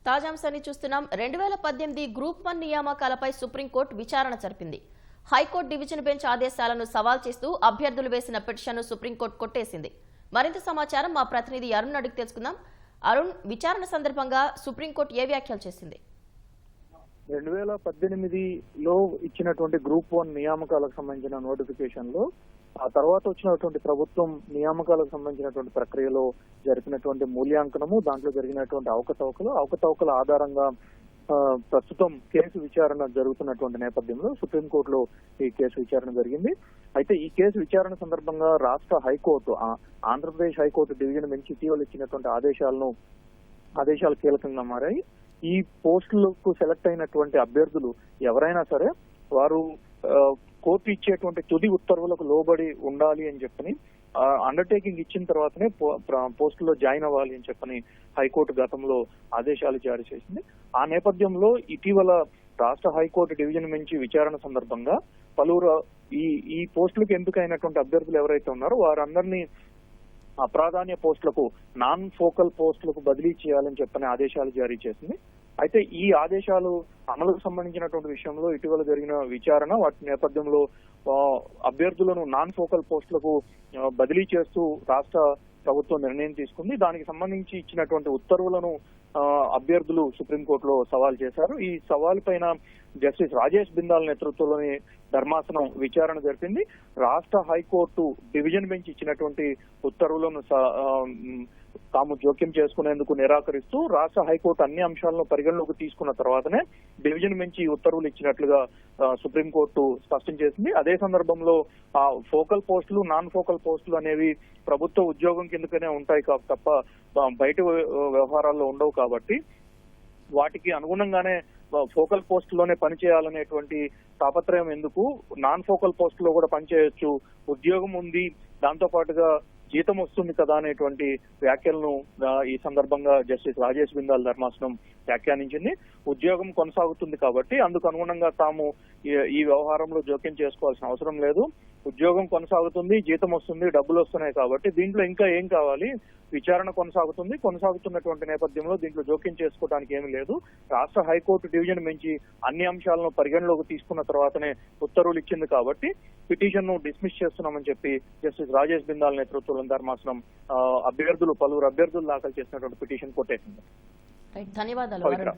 తాజాంశాన్ని చూస్తున్నాం. 2018 group 1 నియామకాలపై supreme court విచారణ జరిపింది. హైకోర్టు డివిజన్ బెంచ్ ఆదేశాలను సవాల్ చేస్తూ అభ్యర్థులు వేసిన పిటిషన్ను సుప్రీంకోర్టు కొట్టేసింది. మరింత సమాచారం మా ప్రతినిధి అరుణ్ అడిగి తెలుసుకుందాం. అరుణ్, విచారణ సందర్భంగా సుప్రీంకోర్టు ఏ వ్యాఖ్యలు చేసింది? 2018లో ఇచ్చినటువంటి గ్రూప్ 1 నియామకాలకు సంబంధించిన నోటిఫికేషన్లో ఆ తర్వాత వచ్చినటువంటి ప్రభుత్వం నియామకాలకు సంబంధించినటువంటి ప్రక్రియలో జరిపినటువంటి మూల్యాంకనము, దాంట్లో జరిగినటువంటి అవకతవకల ఆధారంగా ప్రస్తుతం కేసు విచారణ జరుగుతున్నటువంటి నేపథ్యంలో సుప్రీంకోర్టులో ఈ కేసు విచారణ జరిగింది. అయితే ఈ కేసు విచారణ సందర్భంగా రాష్ట్ర high court, Andhra Pradesh high court division bench ఇటీవల ఇచ్చినటువంటి ఆదేశాలు కీలకంగా మారాయి. ఈ పోస్టులకు సెలెక్ట్ అయినటువంటి అభ్యర్థులు ఎవరైనా సరే వారు కోర్టు ఇచ్చేటువంటి తుది ఉత్తర్వులకు లోబడి ఉండాలి అని చెప్పని, అండర్టేకింగ్ ఇచ్చిన తర్వాతనే పోస్టులో జాయిన్ అవ్వాలి అని చెప్పని హైకోర్టు గతంలో ఆదేశాలు జారీ చేసింది. ఆ నేపథ్యంలో ఇటీవల రాష్ట్ర హైకోర్టు డివిజన్ బెంచ్ విచారణ సందర్భంగా పలువురు ఈ పోస్టులకు ఎంపికైనటువంటి అభ్యర్థులు ఎవరైతే ఉన్నారో వారందరినీ అప్రాధాన్య పోస్టులకు, నాన్ ఫోకల్ పోస్టులకు బదిలీ చేయాలని చెప్పని ఆదేశాలు జారీ చేసింది. అయితే ఈ ఆదేశాలు అమలుకు సంబంధించినటువంటి విషయంలో ఇటీవల జరిగిన విచారణ, వాటి నేపథ్యంలో అభ్యర్థులను నాన్ ఫోకల్ పోస్టులకు బదిలీ చేస్తూ రాష్ట్ర ప్రభుత్వం నిర్ణయం తీసుకుంది. దానికి సంబంధించి ఇచ్చినటువంటి ఉత్తర్వులను అభ్యర్థులు సుప్రీంకోర్టులో సవాల్ చేశారు. ఈ సవాల్ పైన జస్టిస్ రాజేష్ బిందాల్ నేతృత్వంలోని ధర్మాసనం విచారణ జరిపింది. రాష్ట్ర హైకోర్టు డివిజన్ బెంచ్ ఇచ్చినటువంటి ఉత్తర్వులను తాము జోక్యం చేసుకునేందుకు నిరాకరిస్తూ రాష్ట్ర హైకోర్టు అన్ని అంశాలను పరిగణలోకి తీసుకున్న తర్వాతనే డివిజన్ బెంచ్ ఈ ఉత్తర్వులు ఇచ్చినట్లుగా సుప్రీంకోర్టు స్పష్టం చేసింది. అదే సందర్భంలో ఫోకల్ పోస్టులు, నాన్ ఫోకల్ పోస్టులు అనేవి ప్రభుత్వ ఉద్యోగం కిందకనే ఉంటాయి తప్ప బయట వ్యవహారాల్లో ఉండవు కాబట్టి వాటికి అనుగుణంగానే ఫోకల్ పోస్టులోనే పనిచేయాలనేటువంటి తాపత్రయం ఎందుకు, నాన్ ఫోకల్ పోస్టులో కూడా పనిచేయొచ్చు, ఉద్యోగం ఉంది, దాంతో పాటుగా జీతం వస్తుంది కదా అనేటువంటి వ్యాఖ్యలను ఈ సందర్భంగా జస్టిస్ రాజేష్ బిందాల్ ధర్మాసనం వ్యాఖ్యానించింది. ఉద్యోగం కొనసాగుతుంది కాబట్టి అందుకు అనుగుణంగా తాము ఈ వ్యవహారంలో జోక్యం చేసుకోవాల్సిన అవసరం లేదు. ఉద్యోగం కొనసాగుతుంది, జీతం వస్తుంది, డబ్బులు వస్తున్నాయి కాబట్టి దీంట్లో ఇంకా ఏం కావాలి, విచారణ కొనసాగుతున్నటువంటి నేపథ్యంలో దీంట్లో జోక్యం చేసుకోవడానికి ఏమీ లేదు. రాష్ట్ర హైకోర్టు డివిజన్ బెంచ్ అన్ని అంశాలను పరిగణలోకి తీసుకున్న తర్వాతనే ఉత్తర్వులు ఇచ్చింది కాబట్టి పిటిషన్ ను డిస్మిస్ చేస్తున్నామని చెప్పి జస్టిస్ రాజేష్ బిందాల్ నేతృత్వంలో ధర్మాసనం పలువురు అభ్యర్థులు దాఖలు చేసినటువంటి పిటిషన్ కొట్టేసింది. ధన్యవాదాలు.